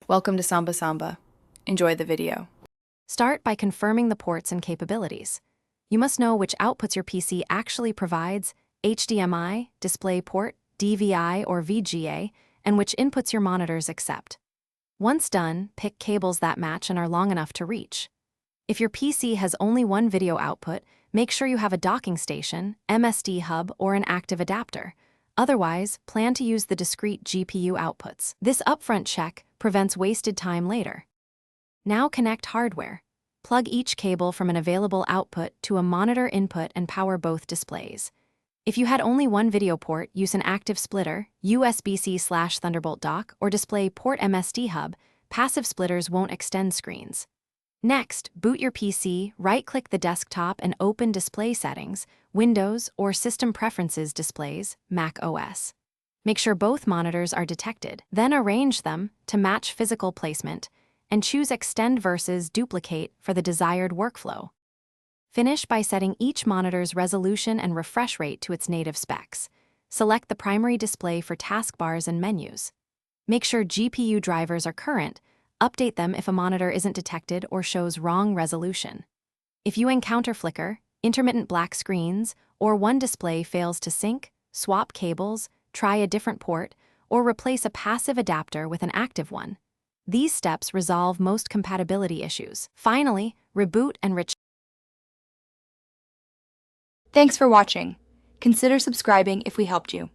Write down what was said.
Welcome to Samba Samba. Enjoy the video. Start by confirming the ports and capabilities. You must know which outputs your PC actually provides, HDMI, DisplayPort, DVI, or VGA, and which inputs your monitors accept. Once done, pick cables that match and are long enough to reach. If your PC has only one video output, make sure you have a docking station, MSD hub, or an active adapter. Otherwise, plan to use the discrete GPU outputs. This upfront check prevents wasted time later. Now connect hardware. Plug each cable from an available output to a monitor input and power both displays. If you had only one video port, use an active splitter, USB-C/Thunderbolt dock, or DisplayPort MSD hub. Passive splitters won't extend screens. Next, boot your PC, right-click the desktop and open Display Settings, Windows, or System Preferences Displays, Mac OS. Make sure both monitors are detected, then arrange them to match physical placement, and choose Extend versus Duplicate for the desired workflow. Finish by setting each monitor's resolution and refresh rate to its native specs. Select the primary display for taskbars and menus. Make sure GPU drivers are current. Update them if a monitor isn't detected or shows wrong resolution. If you encounter flicker, intermittent black screens, or one display fails to sync, swap cables, try a different port, or replace a passive adapter with an active one. These steps resolve most compatibility issues. Finally, reboot and Thanks for watching. Consider subscribing if we helped you.